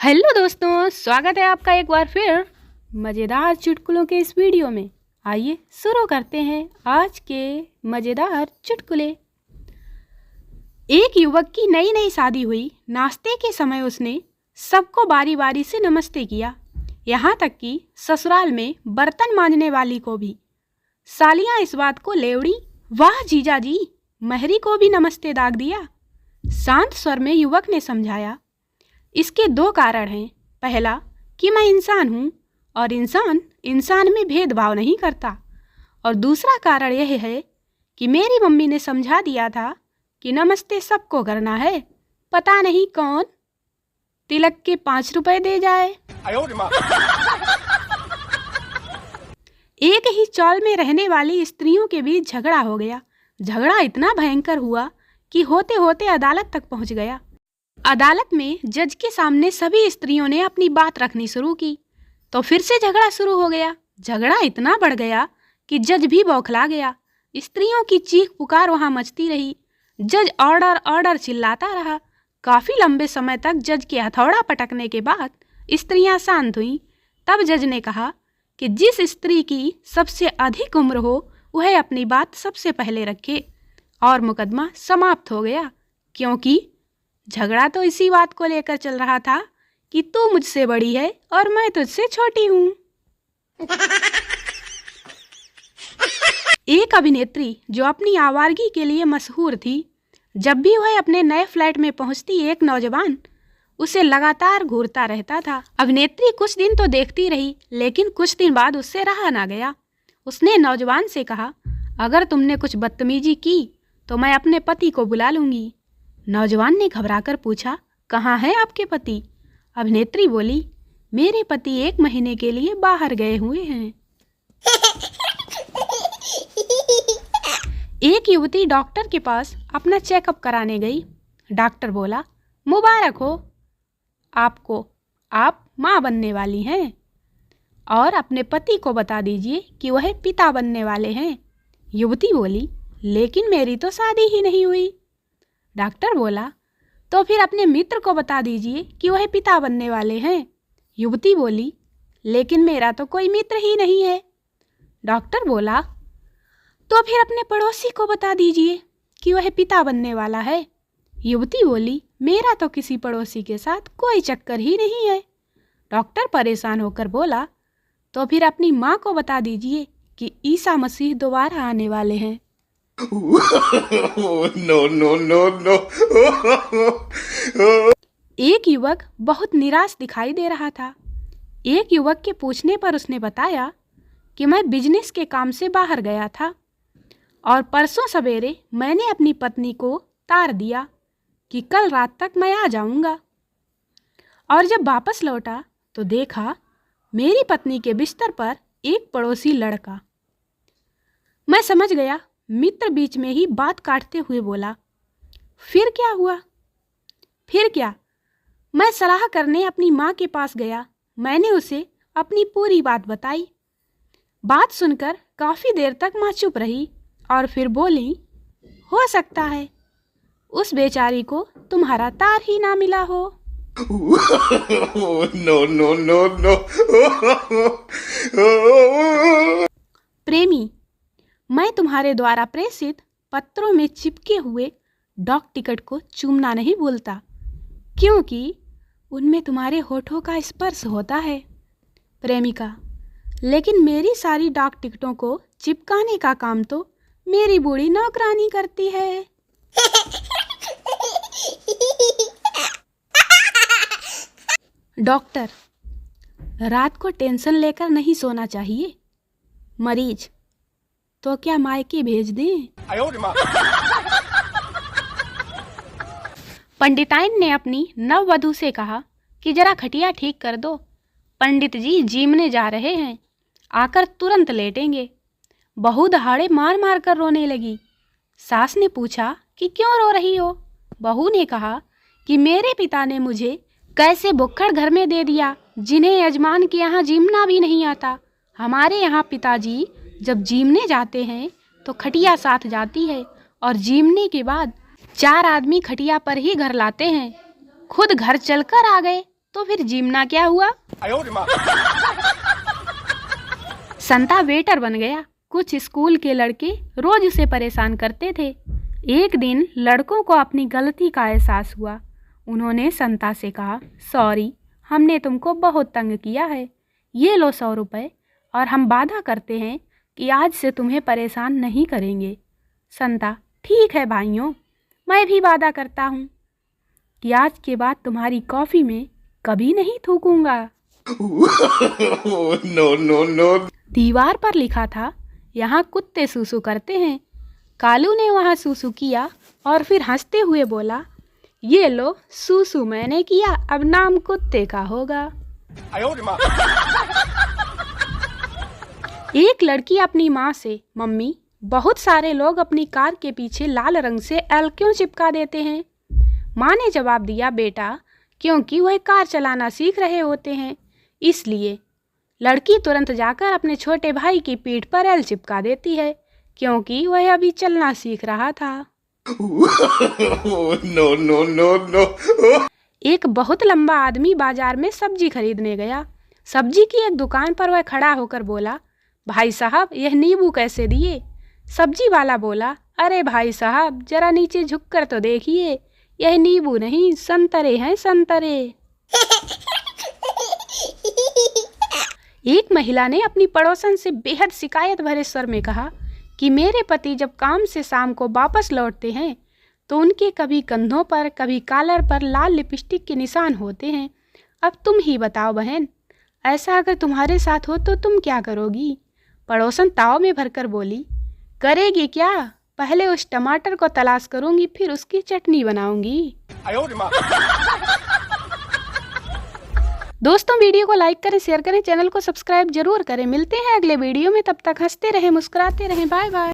Hello दोस्तों, स्वागत है आपका एक बार फिर मज़ेदार चुटकुलों के इस वीडियो में। आइए शुरू करते हैं आज के मज़ेदार चुटकुले। एक युवक की नई नई शादी हुई। नाश्ते के समय उसने सबको बारी बारी से नमस्ते किया, यहाँ तक कि ससुराल में बर्तन मांजने वाली को भी। सालियाँ इस बात को ले उड़ी, वाह जीजा जी, महरी को भी नमस्ते दाग दिया। शांत स्वर में युवक ने समझाया, इसके दो कारण हैं। पहला कि मैं इंसान हूँ और इंसान इंसान में भेदभाव नहीं करता, और दूसरा कारण यह है कि मेरी मम्मी ने समझा दिया था कि नमस्ते सबको करना है, पता नहीं कौन तिलक के 5 रुपए दे जाए। एक ही चौल में रहने वाली स्त्रियों के बीच झगड़ा हो गया। झगड़ा इतना भयंकर हुआ कि होते होते अदालत तक पहुंच गया। अदालत में जज के सामने सभी स्त्रियों ने अपनी बात रखनी शुरू की, तो फिर से झगड़ा शुरू हो गया। झगड़ा इतना बढ़ गया कि जज भी बौखला गया। स्त्रियों की चीख पुकार वहां मचती रही। जज ऑर्डर ऑर्डर चिल्लाता रहा। काफी लंबे समय तक जज के हथौड़ा पटकने के बाद स्त्रियां शांत हुईं। तब जज ने कहा कि जिस स्त्री की सबसे अधिक उम्र हो वह अपनी बात सबसे पहले रखे, और मुकदमा समाप्त हो गया। क्योंकि झगड़ा तो इसी बात को लेकर चल रहा था कि तू मुझसे बड़ी है और मैं तुझसे छोटी हूँ। एक अभिनेत्री जो अपनी आवारगी के लिए मशहूर थी, जब भी वह अपने नए फ्लैट में पहुंचती एक नौजवान उसे लगातार घूरता रहता था। अभिनेत्री कुछ दिन तो देखती रही, लेकिन कुछ दिन बाद उससे रहा ना गया। उसने नौजवान से कहा, अगर तुमने कुछ बदतमीजी की तो मैं अपने पति को बुला लूंगी। नौजवान ने घबराकर पूछा, कहाँ है आपके पति? अभिनेत्री बोली, मेरे पति 1 महीने के लिए बाहर गए हुए हैं। एक युवती डॉक्टर के पास अपना चेकअप कराने गई। डॉक्टर बोला, मुबारक हो आपको, आप माँ बनने वाली हैं, और अपने पति को बता दीजिए कि वह पिता बनने वाले हैं। युवती बोली, लेकिन मेरी तो शादी ही नहीं हुई। डॉक्टर बोला, तो फिर अपने मित्र को बता दीजिए कि वह पिता बनने वाले हैं। युवती बोली, लेकिन मेरा तो कोई मित्र ही नहीं है। डॉक्टर बोला, तो फिर अपने पड़ोसी को बता दीजिए कि वह पिता बनने वाला है। युवती बोली, मेरा तो किसी पड़ोसी के साथ कोई चक्कर ही नहीं है। डॉक्टर परेशान होकर बोला, तो फिर अपनी माँ को बता दीजिए कि ईसा मसीह दोबारा आने वाले हैं। No, no, no, no. एक युवक बहुत निराश दिखाई दे रहा था। एक युवक के पूछने पर उसने बताया कि मैं बिजनेस के काम से बाहर गया था और परसों सवेरे मैंने अपनी पत्नी को तार दिया कि कल रात तक मैं आ जाऊंगा, और जब वापस लौटा तो देखा मेरी पत्नी के बिस्तर पर एक पड़ोसी लड़का। मैं समझ गया। मित्र बीच में ही बात काटते हुए बोला, फिर क्या हुआ? फिर क्या, मैं सलाह करने अपनी माँ के पास गया। मैंने उसे अपनी पूरी बात बताई। बात सुनकर काफ़ी देर तक माँ चुप रही और फिर बोली, हो सकता है उस बेचारी को तुम्हारा तार ही ना मिला हो। No, no, no, no. प्रेमी, मैं तुम्हारे द्वारा प्रेषित पत्रों में चिपके हुए डाक टिकट को चूमना नहीं भूलता, क्योंकि उनमें तुम्हारे होठों का स्पर्श होता है। प्रेमिका, लेकिन मेरी सारी डाक टिकटों को चिपकाने का काम तो मेरी बूढ़ी नौकरानी करती है। डॉक्टर, रात को टेंशन लेकर नहीं सोना चाहिए। मरीज, तो क्या मायके भेज दें? पंडिताइन ने अपनी नववधू से कहा कि जरा खटिया ठीक कर दो, पंडित जी जीमने जा रहे हैं, आकर तुरंत लेटेंगे। बहू दहाड़े मार मार कर रोने लगी। सास ने पूछा कि क्यों रो रही हो? बहू ने कहा कि मेरे पिता ने मुझे कैसे भुक्खड़ घर में दे दिया, जिन्हें यजमान के यहाँ जीमना भी नहीं आता। हमारे यहाँ पिताजी जब जीमने जाते हैं तो खटिया साथ जाती है, और जीमने के बाद 4 आदमी खटिया पर ही घर लाते हैं। खुद घर चलकर आ गए तो फिर जीमना क्या हुआ? संता वेटर बन गया। कुछ स्कूल के लड़के रोज उसे परेशान करते थे। एक दिन लड़कों को अपनी गलती का एहसास हुआ। उन्होंने संता से कहा, सॉरी, हमने तुमको बहुत तंग किया है। ये लो 100 रुपये और हम वादा करते हैं कि आज से तुम्हें परेशान नहीं करेंगे। संता, ठीक है भाइयों, मैं भी वादा करता हूँ कि आज के बाद तुम्हारी कॉफ़ी में कभी नहीं थूकूंगा। no, no, no. दीवार पर लिखा था, यहाँ कुत्ते सूसू करते हैं। कालू ने वहाँ सूसू किया और फिर हंसते हुए बोला, ये लो, सूसू मैंने किया, अब नाम कुत्ते का होगा। एक लड़की अपनी माँ से, मम्मी, बहुत सारे लोग अपनी कार के पीछे लाल रंग से एल क्यों चिपका देते हैं? माँ ने जवाब दिया, बेटा, क्योंकि वह कार चलाना सीख रहे होते हैं, इसलिए। लड़की तुरंत जाकर अपने छोटे भाई की पीठ पर एल चिपका देती है, क्योंकि वह अभी चलना सीख रहा था। no, no, no, no. एक बहुत लंबा आदमी बाजार में सब्जी खरीदने गया। सब्जी की एक दुकान पर वह खड़ा होकर बोला, भाई साहब, यह नींबू कैसे दिए? सब्जी वाला बोला, अरे भाई साहब, जरा नीचे झुककर तो देखिए, यह नींबू नहीं, संतरे हैं, संतरे। एक महिला ने अपनी पड़ोसन से बेहद शिकायत भरे स्वर में कहा कि मेरे पति जब काम से शाम को वापस लौटते हैं तो उनके कभी कंधों पर, कभी कॉलर पर लाल लिपस्टिक के निशान होते हैं। अब तुम ही बताओ बहन, ऐसा अगर तुम्हारे साथ हो तो तुम क्या करोगी? पड़ोसन ताव में भरकर बोली, करेगी क्या? पहले उस टमाटर को तलाश करूंगी, फिर उसकी चटनी बनाऊंगी। दोस्तों, वीडियो को लाइक करें, शेयर करें, चैनल को सब्सक्राइब जरूर करें। मिलते हैं अगले वीडियो में, तब तक हंसते रहें, मुस्कुराते रहें। Bye bye.